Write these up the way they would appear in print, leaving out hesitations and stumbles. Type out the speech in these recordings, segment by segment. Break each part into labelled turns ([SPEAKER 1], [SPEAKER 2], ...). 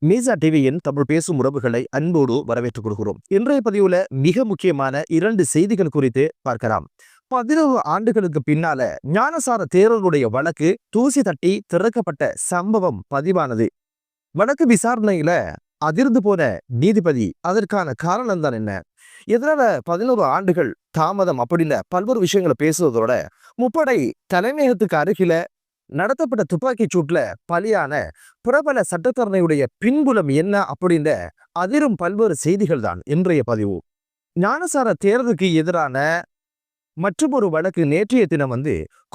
[SPEAKER 1] மீசா டிவியின் தமிழ் பேசும் உறவுகளை அன்போடு வரவேற்றுக் கொள்கிறோம். இன்றைய பதிவுல மிக முக்கியமான 2 செய்திகள் குறித்து பார்க்கலாம். 11 ஆண்டுகளுக்கு பின்னால ஞானசார தேரருடைய வழக்கு தூசி தட்டி திறக்கப்பட்ட சம்பவம் பதிவானது. வழக்கு விசாரணையில அதிர்ந்து போன நீதிபதி அதற்கான காரணம் தான் என்ன, எதனால 11 ஆண்டுகள் தாமதம் அப்படின்னு பல்வேறு விஷயங்களை பேசுவதோட முப்படை தலைமையகத்துக்கு அருகில நடத்தப்பட்ட துப்பாக்கிச் சூட்ல பலியான பிரபல சட்டத்தரணையுடைய பின்புலம் என்ன அப்படின்ற அதிரும் பல்வேறு செய்திகள் தான் இன்றைய பதிவு. ஞானசார தேரருக்கு எதிரான மற்றொரு வழக்கு நேற்றைய தினம்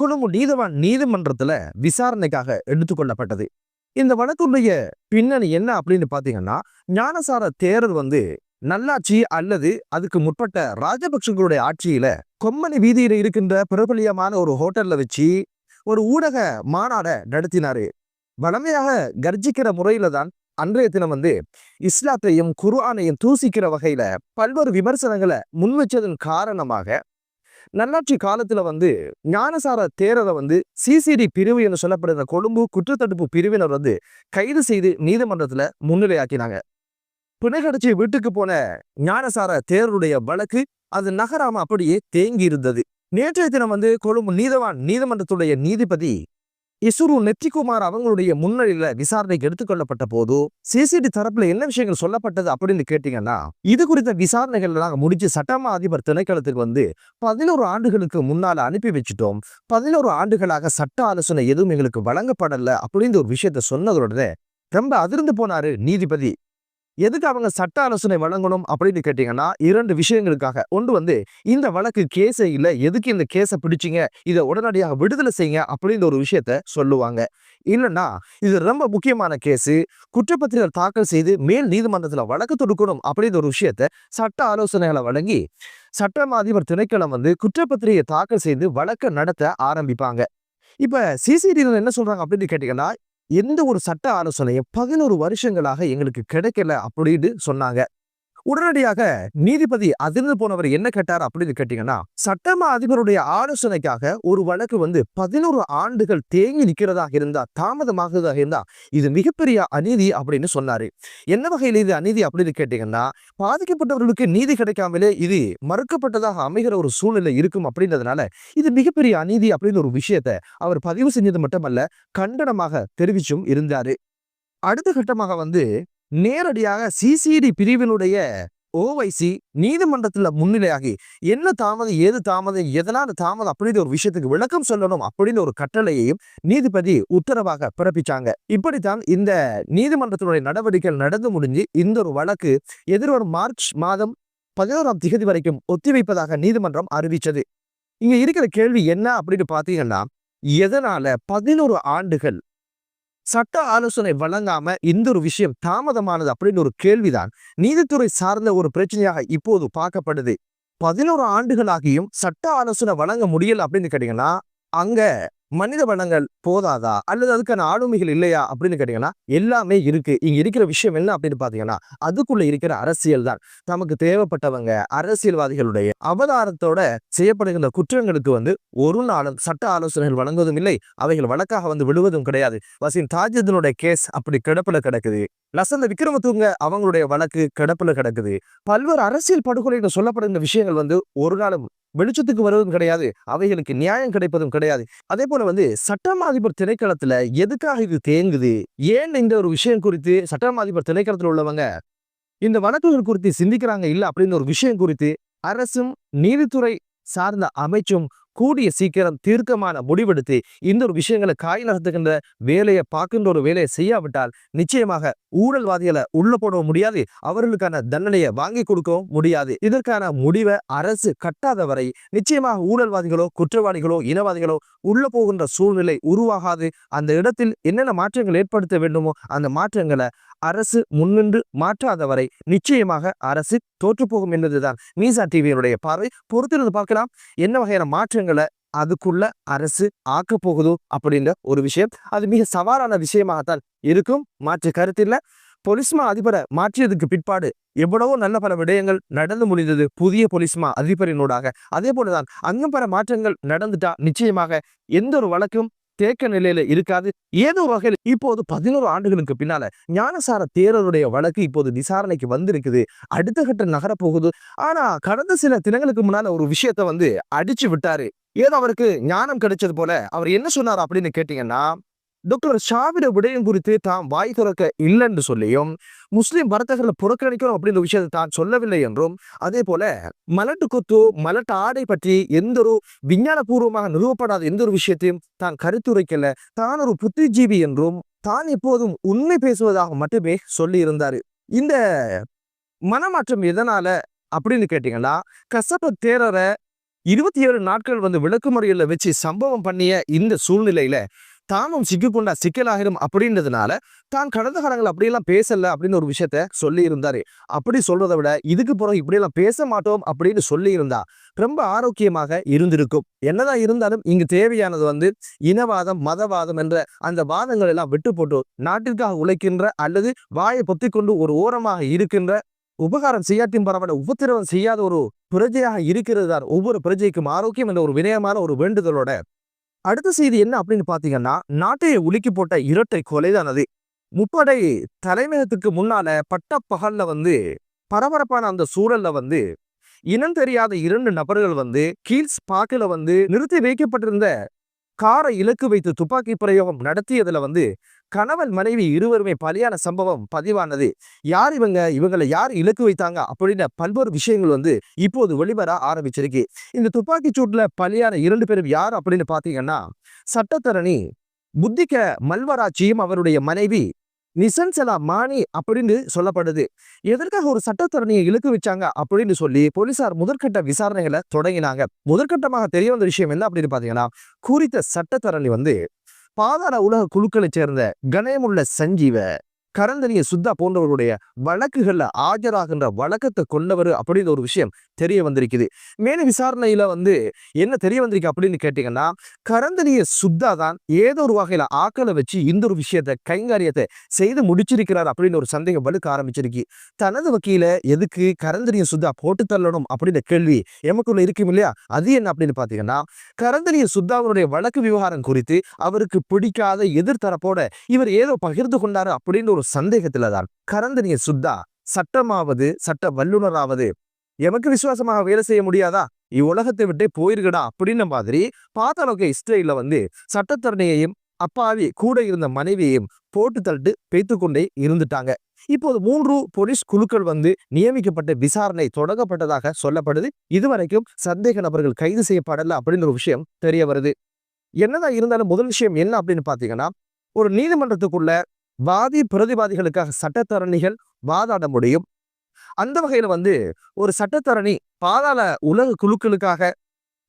[SPEAKER 1] கொழும்பு நீதவான் நீதிமன்றத்துல விசாரணைக்காக எடுத்துக்கொள்ளப்பட்டது. இந்த வழக்குடைய பின்னணி என்ன அப்படின்னு பாத்தீங்கன்னா, ஞானசார தேரர் நல்லாட்சி அல்லது அதுக்கு முற்பட்ட ராஜபக்சங்களுடைய ஆட்சியில கொம்மணி வீதியில இருக்கின்ற பிரபலியமான ஒரு ஹோட்டல்ல வச்சு ஒரு ஊடக மாநாட நடத்தினாரு. வளமையாக கர்ஜிக்கிற முறையில தான் அன்றைய தினம் இஸ்லாத்தையும் குர்ஆனையும் தூசிக்கிற வகையில பல்வேறு விமர்சனங்களை முன்வச்சதன் காரணமாக நல்லாட்சி காலத்துல ஞானசார தேரரை சிசிடி பிரிவு என்று சொல்லப்படுகிற கொழும்பு குற்றத்தடுப்பு பிரிவினர் கைது செய்து நீதிமன்றத்துல முன்னிலையாக்கினாங்க. பிணைகடிச்சு வீட்டுக்கு போன ஞானசார தேரருடைய வழக்கு அது நகராம அப்படியே தேங்கி இருந்தது. நேற்றைய தினம் கொழும்பு நீதவான் நீதிமன்றத்துடைய நீதிபதி இசுரு நெற்றிகுமார் அவங்களுடைய முன்னிலையில விசாரணைக்கு எடுத்துக்கொள்ளப்பட்ட போது சிசிடி தரப்புல என்ன விஷயங்கள் சொல்லப்பட்டது அப்படின்னு கேட்டீங்கன்னா, இது குறித்த விசாரணைகள் நாங்க முடிச்சு சட்டமா அதிபர் திணைக்களத்துக்கு 11 ஆண்டுகளுக்கு முன்னால அனுப்பி வச்சுட்டோம். 11 ஆண்டுகளாக சட்ட ஆலோசனை எதுவும் எங்களுக்கு வழங்கப்படல அப்படின்னு ஒரு விஷயத்த சொன்னதோட ரொம்ப அதிர்ந்து போனாரு நீதிபதி. எதுக்கு அவங்க சட்ட ஆலோசனை வழங்கணும் அப்படின்னு கேட்டீங்கன்னா, 2 விஷயங்களுக்காக. ஒன்று இந்த வழக்கு கேஸே இல்லை, எதுக்கு இந்த கேஸை பிடிச்சிங்க, இதை உடனடியாக விடுதலை செய்யுங்க அப்படின்னு ஒரு விஷயத்த சொல்லுவாங்க. இல்லைன்னா இது ரொம்ப முக்கியமான கேஸு, குற்றப்பத்திரிகை தாக்கல் செய்து மேல் நீதிமன்றத்தில் வழக்கு தொடுக்கணும் அப்படின்னு ஒரு விஷயத்த சட்ட ஆலோசனைகளை வழங்கி சட்டமா அதிபர் திணைக்களம் குற்றப்பத்திரிகை தாக்கல் செய்து வழக்கை நடத்த ஆரம்பிப்பாங்க. இப்ப சிசிடி என்ன சொல்றாங்க அப்படின்னு கேட்டீங்கன்னா, எந்த ஒரு சட்ட ஆலோசனையும் 11 வருஷங்களாக எங்களுக்கு கிடைக்கல அப்படின்னு சொன்னாங்க. உடனடியாக நீதிபதி அதிர்ந்து போனவர் என்ன கேட்டார் அப்படின்னு கேட்டீங்கன்னா, சட்டமா அதிபருடைய ஆலோசனைக்காக ஒரு வழக்கு 11 ஆண்டுகள் தேங்கி நிற்கிறதாக இருந்தா, தாமதமாகிறதாக இருந்தா இது மிகப்பெரிய அநீதி அப்படின்னு சொன்னாரு. என்ன வகையில் இது அநீதி அப்படின்னு கேட்டீங்கன்னா, பாதிக்கப்பட்டவர்களுக்கு நீதி கிடைக்காமலே இது மறுக்கப்பட்டதாக அமைகிற ஒரு சூழ்நிலை இருக்கும் அப்படின்றதுனால இது மிகப்பெரிய அநீதி அப்படின்னு ஒரு விஷயத்த அவர் பதிவு செஞ்சது மட்டுமல்ல, கண்டனமாக தெரிவிச்சும் இருந்தாரு. அடுத்த கட்டமாக நேரடியாக சிசிடி பிரிவினுடைய ஓவைசி நீதிமன்றத்துல முன்னிலையாகி என்ன தாமதம், ஏது தாமதம், எதனால தாமதம் அப்படின்ற ஒரு விஷயத்துக்கு விளக்கம் சொல்லணும் அப்படின்னு ஒரு கட்டளையையும் நீதிபதி உத்தரவாக பிறப்பிச்சாங்க. இப்படித்தான் இந்த நீதிமன்றத்தினுடைய நடவடிக்கைகள் நடந்து முடிஞ்சு இந்த ஒரு வழக்கு எதிர்வரும் மார்ச் மாதம் 11ஆம் திகதி வரைக்கும் ஒத்திவைப்பதாக நீதிமன்றம் அறிவிச்சது. இங்க இருக்கிற கேள்வி என்ன அப்படின்னு பாத்தீங்கன்னா, எதனால 11 ஆண்டுகள் சட்ட ஆலோசனை வழங்காம இந்த ஒரு விஷயம் தாமதமானது அப்படின்னு ஒரு கேள்விதான் நீதித்துறை சார்ந்த ஒரு பிரச்சனையாக இப்போது பார்க்கப்படுது. 11 ஆண்டுகளாகியும் சட்ட ஆலோசனை வழங்க முடியல அப்படின்னு கேட்டீங்கன்னா, அங்க மனித வளங்கள் போதாதா அல்லது அதுக்கான ஆளுமைகள் இல்லையா அப்படின்னு கேட்டீங்கன்னா, எல்லாமே இருக்கு. இங்க இருக்கிற விஷயம் என்ன அப்படின்னு பாத்தீங்கன்னா, அதுக்குள்ள இருக்கிற அரசியல் தான். நமக்கு தேவைப்பட்டவங்க அரசியல்வாதிகளுடைய அவதாரத்தோட செய்யப்படுகின்ற குற்றங்களுக்கு ஒரு நாளும் சட்ட ஆலோசனைகள் வழங்குவதும் இல்லை, அவைகள் வழக்காக விடுவதும் கிடையாது. வசீம் தாஜுதீனுடைய கேஸ் அப்படி கிடப்புல கிடக்குது. லசந்த விக்ரமதுங்க அவங்களுடைய வழக்கு கிடப்புல கிடக்குது. பல்வேறு அரசியல் படுகொலை சொல்லப்படுகின்ற விஷயங்கள் ஒரு நாளும் வெளிச்சத்துக்கு வருவதும் கிடையாது, அவைகளுக்கு நியாயம் கிடைப்பதும் கிடையாது. அதே போல சட்டமா அதிபர் திணைக்களத்துல எதுக்காக இது தேங்குது, ஏன் இந்த ஒரு விஷயம் குறித்து சட்டமா அதிபர் திணைக்களத்துல உள்ளவங்க இந்த வழக்குகள் குறித்து சிந்திக்கிறாங்க இல்ல அப்படின்னு ஒரு விஷயம் குறித்து அரசும் நீதித்துறை சார்ந்த அமைச்சும் கூடிய சீக்கிரம் தீர்க்கமான முடிவெடுத்து இந்த ஒரு விஷயங்களை காய் நகர்த்துகின்ற வேலையை பார்க்கின்ற ஒரு வேலையை செய்யாவிட்டால் நிச்சயமாக ஊழல்வாதிகளை உள்ள போட முடியாது, அவர்களுக்கான தண்டனையை வாங்கி கொடுக்கவும் முடியாது. இதற்கான முடிவை அரசு கட்டாத வரை நிச்சயமாக ஊழல்வாதிகளோ குற்றவாளிகளோ இனவாதிகளோ உள்ள போகின்ற சூழ்நிலை உருவாகாது. அந்த இடத்தில் என்னென்ன மாற்றங்கள் ஏற்படுத்த வேண்டுமோ அந்த மாற்றங்களை அரசு முன்னின்று மாற்றாத வரை நிச்சயமாக அரசு தோற்றுப்போகும் என்பதுதான் மீசா டிவியினுடைய பார்வை. பொறுத்திருந்து பார்க்கலாம் என்ன வகையான மாற்றங்களை அதுக்குள்ள அரசு ஆக்க போகுதோ அப்படின்ற ஒரு விஷயம். அது மிக சவாலான விஷயமாகத்தான் இருக்கும், மாற்று கருத்தில்லை. பொலிஸ்மா அதிபரை மாற்றியதுக்கு பிற்பாடு எவ்வளவோ நல்ல பல விடயங்கள் நடந்து முடிந்தது புதிய பொலிஸ்மா அதிபரினூடாக. அதே போலதான் அங்கும் பல மாற்றங்கள் நடந்துட்டா நிச்சயமாக எந்த ஒரு வழக்கும் தேக்க நிலையில இருக்காது. ஏதோ வகையில் இப்போது 11 ஆண்டுகளுக்கு பின்னால ஞானசார தேரருடைய வழக்கு இப்போது விசாரணைக்கு வந்திருக்குது. அடுத்த கட்ட நகரப்போகுது. ஆனா கடந்த சில தினங்களுக்கு முன்னால ஒரு விஷயத்த அடிச்சு விட்டாரு. ஏதோ அவருக்கு ஞானம் கிடைச்சது போல. அவர் என்ன சொன்னார் அப்படின்னு கேட்டீங்கன்னா, டாக்டர் ஷாவிட விடயம் குறித்து தாம் வாய் திறக்க இல்லைன்னு சொல்லியும், முஸ்லிம் வர்த்தகர்களை புறக்கணிக்கணும் அப்படின்ற விஷயத்தை தான் சொல்லவில்லை என்றும், அதே போல மலட்டு கொத்து மலட்டு ஆடை பற்றி எந்த ஒரு விஞ்ஞானபூர்வமாக நிறுவப்படாத எந்த ஒரு விஷயத்தையும் தான் கருத்துரைக்கல, தான் ஒரு புத்திஜீவி என்றும் தான் எப்போதும் உண்மை பேசுவதாக மட்டுமே சொல்லி இருந்தாரு. இந்த மனமாற்றம் எதனால அப்படின்னு கேட்டீங்கன்னா, கசப்ப தேரரை 27 நாட்கள் விளக்குமுறையில வச்சு சம்பவம் பண்ணிய இந்த சூழ்நிலையில தானும் சிக்கிக்கொண்டா சிக்கலாகிடும் அப்படின்றதுனால தான் கடந்த காலங்கள் அப்படியெல்லாம் பேசல அப்படின்னு ஒரு விஷயத்த சொல்லி இருந்தாரு. அப்படி சொல்றதை விட இதுக்கு பிறகு இப்படியெல்லாம் பேச மாட்டோம் அப்படின்னு சொல்லி இருந்தா ரொம்ப ஆரோக்கியமாக இருந்திருக்கும். என்னதான் இருந்தாலும் இங்கு தேவையானது இனவாதம் மதவாதம் என்ற அந்த வாதங்கள் எல்லாம் விட்டு போட்டு நாட்டிற்காக உழைக்கின்ற அல்லது வாயை பொத்திக்கொண்டு ஒரு ஓரமாக இருக்கின்ற, உபகாரம் செய்யாட்டின் பரவாயில்ல உபத்திரவம் செய்யாத ஒரு பிரஜையாக இருக்கிறது தான் ஒவ்வொரு பிரஜைக்கும் ஆரோக்கியம் என்ற ஒரு வினயமான ஒரு வேண்டுதலோட அடுத்த செய்தி என்ன அப்படின்னு பாத்தீங்கன்னா, நாட்டையை உலுக்கி போட்ட இரட்டை கொலைதான் அது. முப்படை தலைமையகத்துக்கு முன்னால பட்ட பகல்ல பரபரப்பான அந்த சூழல்ல இனம் தெரியாத 2 நபர்கள் கீழ்ஸ் பாக்கில நிறுத்தி வைக்கப்பட்டிருந்த காரை இலக்கு வைத்து துப்பாக்கி பிரயோகம் நடத்தியதுல கணவன் மனைவி இருவருமே பலியான சம்பவம் பதிவானது. யார் இவங்களை யார் இலக்கு வைத்தாங்க அப்படின்னு பல்வேறு விஷயங்கள் இப்போது வெளிவர ஆரம்பிச்சிருக்கு. இந்த துப்பாக்கி சூட்டுல பலியான 2 பேரும் யார் அப்படின்னு பாத்தீங்கன்னா, சட்டத்தரணி புத்திக மல்வராட்சியும் அவருடைய மனைவி நிசன்சலா மானி அப்படின்னு சொல்லப்படுது. எதற்காக ஒரு சட்டத்தரணியை இழுக்கு வச்சாங்க அப்படின்னு சொல்லி போலீசார் முதற்கட்ட விசாரணைகளை தொடங்கினாங்க. முதற்கட்டமாக தெரிய வந்த விஷயம் என்ன அப்படின்னு பாத்தீங்கன்னா, குறித்த சட்டத்தரணி பாதாள உலக குழுக்களை சேர்ந்த கணேமுள்ள சஞ்சீவ கரந்தனிய சுத்தா போன்றவர்களுடைய வழக்குகள்ல ஆஜராகின்ற வழக்கத்தை கொண்டவர் அப்படின்னு ஒரு விஷயம் தெரிய வந்திருக்குது. மேலும் விசாரணையில என்ன தெரிய வந்திருக்கு அப்படின்னு கேட்டீங்கன்னா, கரந்தனிய சுத்தா தான் ஏதோ ஒரு வகையில ஆக்களை வச்சு இந்த ஒரு விஷயத்தை கைங்காரியத்தை செய்து முடிச்சிருக்கிறார் அப்படின்னு ஒரு சந்தேகம் வலுக்க ஆரம்பிச்சிருக்கு. தனது வக்கீல எதுக்கு கரந்தனிய சுத்தா போட்டு தள்ளணும் அப்படின்ற கேள்வி எமக்குள்ள இருக்கும் இல்லையா? அது என்ன அப்படின்னு பாத்தீங்கன்னா, கரந்தனிய சுத்தாவுடைய வழக்கு விவகாரம் குறித்து அவருக்கு பிடிக்காத எதிர்த்தரப்போட இவர் ஏதோ பகிர்ந்து கொண்டாரு அப்படின்னு ஒரு சந்தேகத்துலதான் கரந்தனிய சுத்தா சட்டமாவது சட்ட வல்லுநராவது எமக்கு விசுவாசமாக வேலை செய்ய முடியாதா, இவ்வுலகத்தை விட்டே போயிருக்கடா அப்படின்ன மாதிரி பாத்தாலோக இஸ்ரேல சட்டத்தரணியையும் அப்பாவி கூட இருந்த மனைவியையும் போட்டு தள்ளிட்டு பேத்து கொண்டே இருந்துட்டாங்க. இப்போது 3 போலீஸ் குழுக்கள் நியமிக்கப்பட்ட விசாரணை தொடங்கப்பட்டதாக சொல்லப்படுது. இதுவரைக்கும் சந்தேக நபர்கள் கைது செய்யப்படல அப்படின்னு ஒரு விஷயம் தெரிய வருது. என்னதான் இருந்தாலும் முதல் விஷயம் என்ன அப்படின்னு பாத்தீங்கன்னா, ஒரு நீதிமன்றத்துக்குள்ள வாதி பிரதிவாதிகளுக்காக சட்டத்தரணிகள் வாதாட முடியும். அந்த வகையில ஒரு சட்டத்தரணி பாதாள உலக குழுக்களுக்காக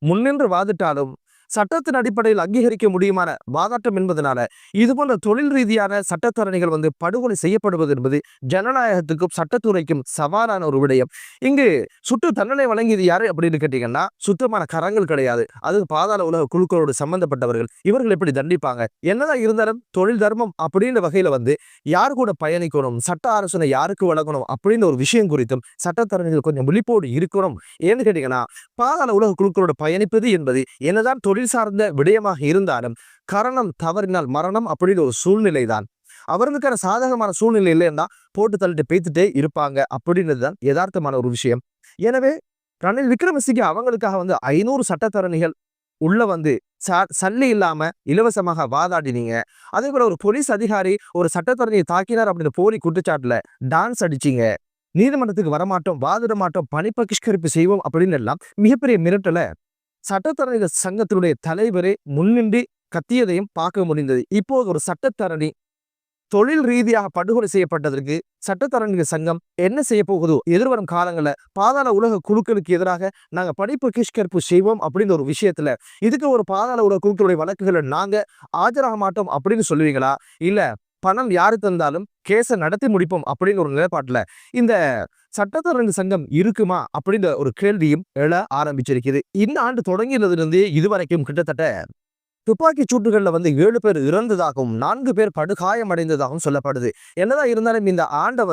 [SPEAKER 1] முன்னின்று வாதிட்டாலும் சட்டத்தின் அடிப்படையில் அங்கீகரிக்க முடியுமான வாதாட்டம் என்பதனால இது போன்ற தொழில் ரீதியான சட்டத்தரணிகள் படுகொலை செய்யப்படுவது என்பது ஜனநாயகத்துக்கும் சட்டத்துறைக்கும் சவாலான ஒரு விடயம். இங்கு சுட்டு தண்டனை வழங்கியது யாரு அப்படின்னு கேட்டீங்கன்னா, சுத்தமான கரங்கள் கிடையாது. அது பாதாள உலக குழுக்களோடு சம்பந்தப்பட்டவர்கள். இவர்கள் எப்படி தண்டிப்பாங்க? என்னதான் இருந்தாலும் தொழில் தர்மம் அப்படின்ற வகையில யார் கூட பயணிக்கணும், சட்ட ஆலோசனை யாருக்கு வழங்கணும் அப்படின்னு ஒரு விஷயம் குறித்தும் சட்டத்தரணிகள் கொஞ்சம் விழிப்போடு இருக்கணும். ஏன்னு கேட்டீங்கன்னா, பாதாள உலக குழுக்களோட பயணிப்பது என்பது என்னதான் தொழில் சார்ந்த விடயமாக இருந்தாலும் கரணம் தவறினால் மரணம் அப்படின்னு ஒரு சூழ்நிலை தான். அவர்களுக்கான சாதகமான சூழ்நிலை இல்லைன்னா போட்டு தள்ளிட்டு பேத்துட்டே இருப்பாங்க அப்படின்றதுதான் யதார்த்தமான ஒரு விஷயம். எனவே ரணில் விக்ரமசிங்கே அவங்களுக்காக 500 சட்டத்தரணிகள் உள்ள சல்லி இல்லாம இலவசமாக வாதாடினீங்க. அதே போல ஒரு போலீஸ் அதிகாரி ஒரு சட்டத்தரணியை தாக்கினார் அப்படின்னு போலி குற்றச்சாட்டுல டான்ஸ் அடிச்சிங்க. நீதிமன்றத்துக்கு வரமாட்டோம், வாதிட மாட்டோம், பணி பகிஷ்கரிப்பு செய்வோம் அப்படின்னு எல்லாம் மிகப்பெரிய மிரட்டல சட்டத்தரணிகள் சங்கத்தினுடைய தலைவரே முன்னின்று கத்தியதையும் பார்க்க முடிந்தது. இப்போது ஒரு சட்டத்தரணி தொழில் ரீதியாக படுகொலை செய்யப்பட்டதற்கு சட்டத்தரணிகள் சங்கம் என்ன செய்ய போகுதோ எதிர்வரும் காலங்களில் பாதாள உலக குழுக்களுக்கு எதிராக நாங்க படிப்பு கிஷ்கற்பு செய்வோம் அப்படின்னு ஒரு விஷயத்துல இதுக்கு ஒரு பாதாள உலக குழுக்களுடைய வழக்குகளை நாங்க ஆஜராக மாட்டோம் அப்படின்னு சொல்லுவீங்களா, இல்ல பணம் யாரு தந்தாலும் கேஸை நடத்தி முடிப்போம் அப்படின்னு ஒரு நிலைப்பாட்டுல இந்த சட்டத்தரணி சங்கம் இருக்குமா அப்படின்ற ஒரு கேள்வியும் எழ ஆரம்பிச்சிருக்குது. இந்த ஆண்டு தொடங்கியதிலிருந்து இதுவரைக்கும் கிட்டத்தட்ட துப்பாக்கி சூட்டுகள்ல 7 பேர் இறந்ததாகவும் 4 பேர் படுகாயம் அடைந்ததாகவும் சொல்லப்படுது. என்னதான் இருந்தாலும் இந்த ஆண்டை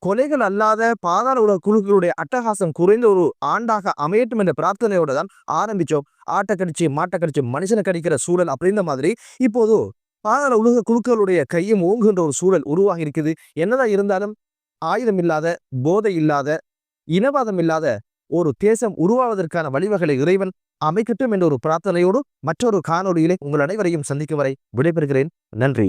[SPEAKER 1] கொலைகள் அல்லாத பாதாள உலக குழுக்களுடைய அட்டகாசம் குறைந்த ஒரு ஆண்டாக அமையட்டும் என்ற பிரார்த்தனையோட தான் ஆரம்பிச்சோம். ஆட்டை கடிச்சு மாட்டை கடிச்சு மனுஷனை கடிக்கிற சூழல் அப்படின்ற மாதிரி இப்போது பாதாள உலக குழுக்களுடைய கையும் ஓங்குகின்ற ஒரு சூழல் உருவாகி இருக்குது. என்னதான் இருந்தாலும் ஆயுதம் இல்லாத, போதை இல்லாத, இனவாதம் இல்லாத ஒரு தேசம் உருவாவதற்கான வழிவகைகளை இறைவன் அமைக்கட்டும் என்ற ஒரு பிரார்த்தனையோடு மற்றொரு காணொளியிலே உங்கள் அனைவரையும் சந்திக்கும் வரை விடைபெறுகிறேன். நன்றி.